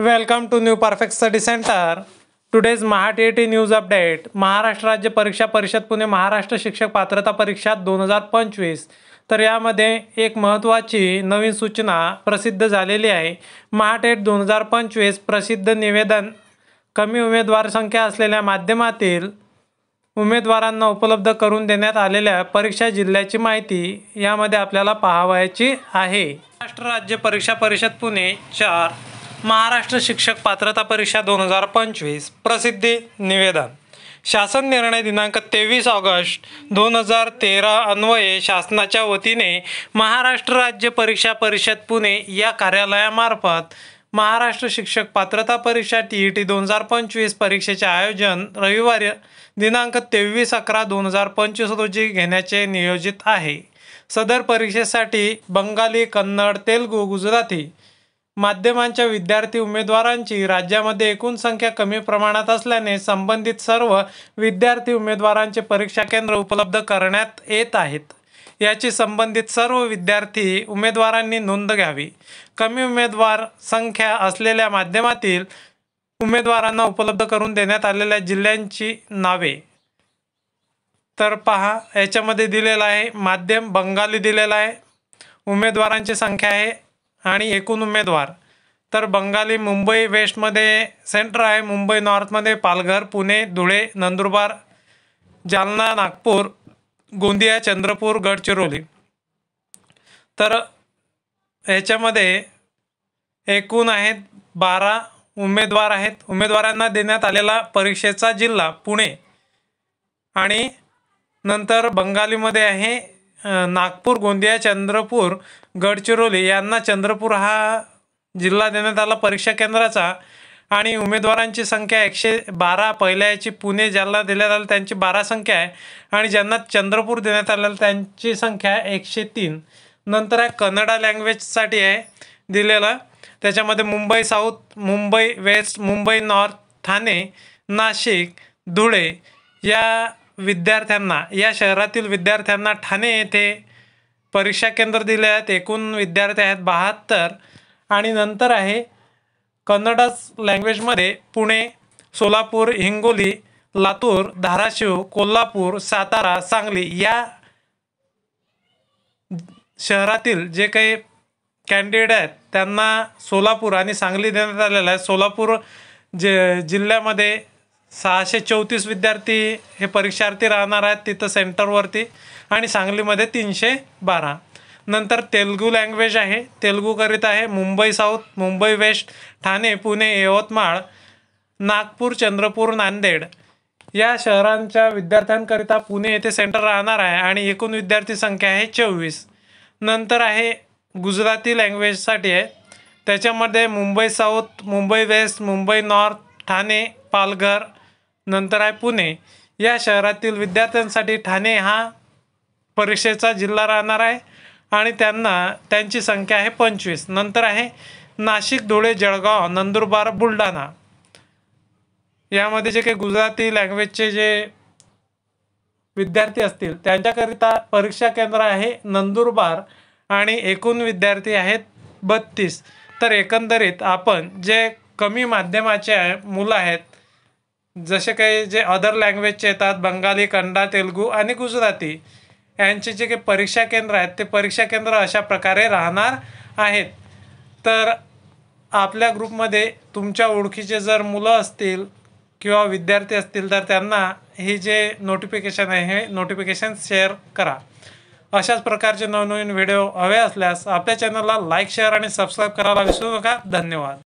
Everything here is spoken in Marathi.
Welcome to New Perfect Study Center. Today's MahaTET News Update. Maharashtra राज्य परीक्षा परिषद पुणे महाराष्ट्र शिक्षक पात्रता परीक्षा 2025. तर यामध्ये एक महत्त्वाची नवीन सूचना प्रसिद्ध झालेली आहे. महाटेट 2025 प्रसिद्ध निवेदन कमी उमेदवार संख्या असलेल्या माध्यमातील उमेदवारांना उपलब्ध करून देण्यात आलेल्या परीक्षा जिल्ह्याची माहिती यामध्ये आपल्याला पाहावयाची आहे. महाराष्ट्र राज्य परीक्षा परिषद पुणे 4 महाराष्ट्र शिक्षक पात्रता परीक्षा 2025 प्रसिद्धी निवेदन. शासन निर्णय दिनांक 23 ऑगस्ट 2013 अन्वये शासनाच्या वतीने महाराष्ट्र राज्य परीक्षा परिषद पुणे या कार्यालयामार्फत महाराष्ट्र शिक्षक पात्रता परीक्षा TET 2025 परीक्षेचे आयोजन रविवार दिनांक 23/11/2025 रोजी घेण्याचे नियोजित आहे. सदर परीक्षेसाठी बंगाली, कन्नड, तेलुगू, गुजराती माध्यमांच्या विद्यार्थी उमेदवारांची राज्यामध्ये एकूण संख्या कमी प्रमाणात असल्याने संबंधित सर्व विद्यार्थी उमेदवारांचे परीक्षा केंद्र उपलब्ध करण्यात येत आहेत. याची संबंधित सर्व विद्यार्थी उमेदवारांनी नोंद घ्यावी. कमी उमेदवार संख्या असलेल्या माध्यमातील उमेदवारांना उपलब्ध करून देण्यात आलेल्या जिल्ह्यांची नावे तर पहा. याच्यामध्ये दिलेलं आहे माध्यम बंगाली दिलेला आहे, उमेदवारांची संख्या आहे आणि एकूण उमेदवार तर बंगाली मुंबई वेस्टमध्ये सेंटर आहे, मुंबई नॉर्थमध्ये पालघर, पुणे, धुळे, नंदुरबार, जालना, नागपूर, गोंदिया, चंद्रपूर, गडचिरोली. तर याच्यामध्ये एकूण आहेत 12 उमेदवार आहेत. उमेदवारांना देण्यात आलेला परीक्षेचा जिल्हा पुणे आणि नंतर बंगालीमध्ये आहे नागपूर, गोंदिया, चंद्रपूर, गडचिरोली. यांना चंद्रपूर हा जिल्हा देण्यात आला परीक्षा केंद्राचा आणि उमेदवारांची संख्या 112. पहिल्या याची पुणे ज्यांना देण्यात आलं त्यांची 12 संख्या आहे आणि ज्यांना चंद्रपूर देण्यात आलेलं त्यांची संख्या 103. नंतर आहे कन्नडा लँग्वेजसाठी आहे दिलेलं. त्याच्यामध्ये Mumbai south, Mumbai west, Mumbai north, Thane, Nashik, Dhule या विद्यार्थ्यांना या शहरातील विद्यार्थ्यांना ठाणे येथे परीक्षा केंद्र दिले आहेत. एकूण विद्यार्थी आहेत 72. आणि नंतर आहे कन्नडा लँग्वेजमध्ये पुणे, सोलापूर, हिंगोली, लातूर, धाराशिव, कोल्हापूर, सातारा, सांगली या शहरातील जे काही कॅन्डिडेट आहेत त्यांना सोलापूर आणि सांगली देण्यात आलेलं आहे. सोलापूर जिल्ह्यामध्ये 634 विद्यार्थी हे परीक्षार्थी राहणार आहेत तिथं सेंटरवरती आणि सांगलीमध्ये 312. नंतर तेलुगू लँग्वेज आहे, तेलुगूकरिता आहे मुंबई साऊथ, मुंबई वेस्ट, ठाणे, पुणे, यवतमाळ, नागपूर, चंद्रपूर, नांदेड या शहरांच्या विद्यार्थ्यांकरिता पुणे येथे सेंटर राहणार आहे आणि एकूण विद्यार्थी संख्या आहे 24. नंतर आहे गुजराती लँग्वेजसाठी आहे. त्याच्यामध्ये Mumbai south, Mumbai west, Mumbai north, Thane, Palghar नंतर आहे पुणे या शहरातील विद्यार्थ्यांसाठी ठाणे हा परीक्षेचा जिल्हा राहणार आहे आणि त्यांची संख्या आहे 25. नंतर आहे नाशिक, धुळे, जळगाव, नंदुरबार, बुलढाणा यामध्ये जे काही गुजराती लँग्वेजचे जे विद्यार्थी असतील त्यांच्याकरिता परीक्षा केंद्र आहे नंदुरबार आणि एकूण विद्यार्थी आहेत 32. तर एकंदरीत आपण जे कमी माध्यमाचे मुलं आहेत जसे काही जे अदर लँग्वेजचे येतात बंगाली, कन्नडा, तेलुगू आणि गुजराती यांचे जे काही परीक्षा केंद्र आहेत ते परीक्षा केंद्र अशा प्रकारे राहणार आहेत. तर आपल्या ग्रुपमध्ये तुमच्या ओळखीचे जर मुलं असतील किंवा विद्यार्थी असतील तर त्यांना हे जे नोटिफिकेशन आहे हे नोटिफिकेशन शेअर करा. अशाच प्रकारचे नवनवीन व्हिडिओ हवे असल्यास आपल्या चॅनलला लाईक, शेअर आणि सबस्क्राईब करायला विसरू नका. धन्यवाद.